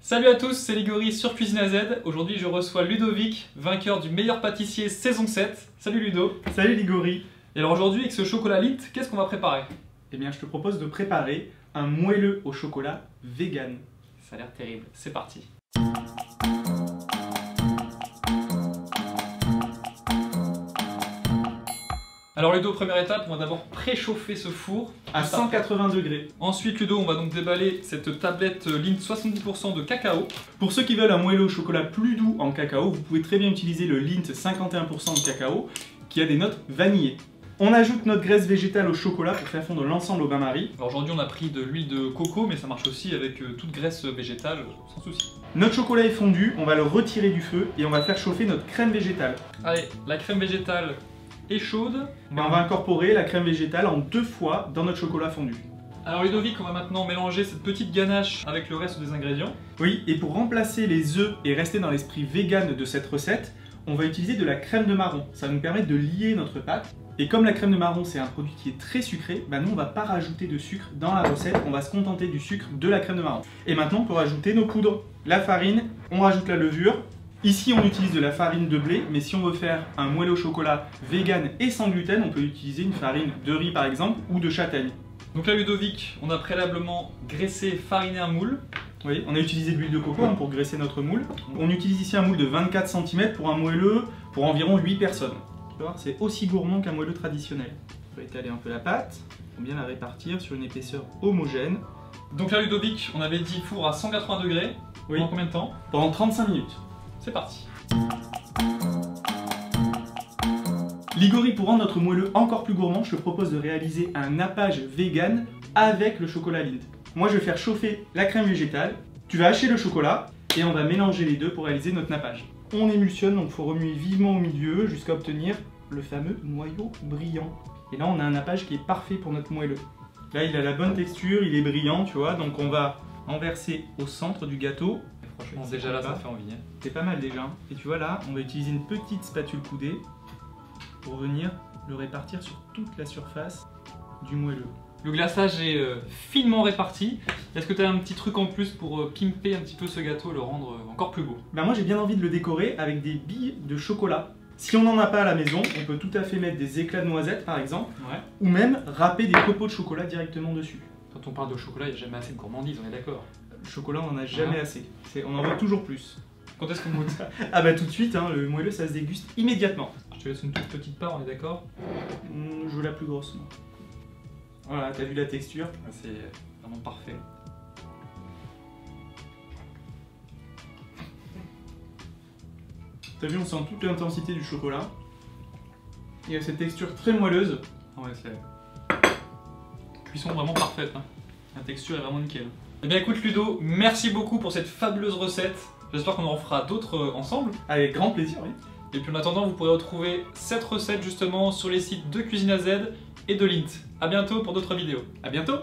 Salut à tous, c'est Ligori sur Cuisine AZ. Aujourd'hui je reçois Ludovic, vainqueur du meilleur pâtissier saison 7. Salut Ludo. Salut Ligori. Et alors aujourd'hui avec ce chocolat Lindt, qu'est-ce qu'on va préparer? Eh bien je te propose de préparer un moelleux au chocolat vegan. Ça a l'air terrible, c'est parti. Alors Ludo, première étape, on va d'abord préchauffer ce four À 180 degrés. Ensuite Ludo, on va donc déballer cette tablette Lindt 70% de cacao. Pour ceux qui veulent un moelleux au chocolat plus doux en cacao, vous pouvez très bien utiliser le Lindt 51% de cacao qui a des notes vanillées. On ajoute notre graisse végétale au chocolat pour faire fondre l'ensemble au bain-marie. Alors aujourd'hui on a pris de l'huile de coco, mais ça marche aussi avec toute graisse végétale, sans souci. Notre chocolat est fondu, on va le retirer du feu et on va faire chauffer notre crème végétale. Allez, la crème végétale est chaude. Et on va incorporer la crème végétale en 2 fois dans notre chocolat fondu. Alors Ludovic, on va maintenant mélanger cette petite ganache avec le reste des ingrédients. Oui, et pour remplacer les œufs et rester dans l'esprit vegan de cette recette, on va utiliser de la crème de marron. Ça va nous permettre de lier notre pâte. Et comme la crème de marron c'est un produit qui est très sucré, nous on va pas rajouter de sucre dans la recette, on va se contenter du sucre de la crème de marron. Et maintenant on peut rajouter nos poudres. La farine, on rajoute la levure. Ici on utilise de la farine de blé, mais si on veut faire un moelleux au chocolat vegan et sans gluten, on peut utiliser une farine de riz par exemple, ou de châtaigne. Donc là Ludovic, on a préalablement graissé, fariné un moule. Oui, on a utilisé de l'huile de coco pour graisser notre moule. On utilise ici un moule de 24 cm pour un moelleux pour environ 8 personnes. C'est aussi gourmand qu'un moelleux traditionnel. On va étaler un peu la pâte pour bien la répartir sur une épaisseur homogène. Donc là Ludovic, on avait dit four à 180 degrés. Oui. Pendant combien de temps? Pendant 35 minutes. C'est parti. Ligori, pour rendre notre moelleux encore plus gourmand, je te propose de réaliser un nappage vegan avec le chocolat Lindt. Moi je vais faire chauffer la crème végétale, tu vas hacher le chocolat et on va mélanger les deux pour réaliser notre nappage. On émulsionne, donc il faut remuer vivement au milieu jusqu'à obtenir le fameux noyau brillant. Et là on a un nappage qui est parfait pour notre moelleux. Là il a la bonne texture, il est brillant, tu vois, donc on va en verser au centre du gâteau. Franchement déjà là ça fait envie. Hein. C'est pas mal déjà. Et tu vois là, on va utiliser une petite spatule coudée pour venir le répartir sur toute la surface du moelleux. Le glaçage est finement réparti. Est-ce que tu as un petit truc en plus pour pimper un petit peu ce gâteau, le rendre encore plus beau? Moi j'ai bien envie de le décorer avec des billes de chocolat. Si on n'en a pas à la maison, on peut tout à fait mettre des éclats de noisettes par exemple, ou même râper des copeaux de chocolat directement dessus. Quand on parle de chocolat, il n'y a jamais assez de gourmandise, on est d'accord? Le chocolat on n'en a jamais assez, on en veut toujours plus. Quand est-ce qu'on goûte? Tout de suite, le moelleux ça se déguste immédiatement. Je te laisse une toute petite part, on est d'accord? Je veux la plus grosse. Moi. Voilà, t'as vu la texture? C'est vraiment parfait. T'as vu, on sent toute l'intensité du chocolat. Il y a cette texture très moelleuse. Ouais, c'est cuisson vraiment parfaite. Hein. La texture est vraiment nickel. Eh bien écoute Ludo, merci beaucoup pour cette fabuleuse recette. J'espère qu'on en fera d'autres ensemble. Avec grand plaisir, oui. Et puis en attendant, vous pourrez retrouver cette recette justement sur les sites de Cuisine AZ et de Lindt. A bientôt pour d'autres vidéos. À bientôt!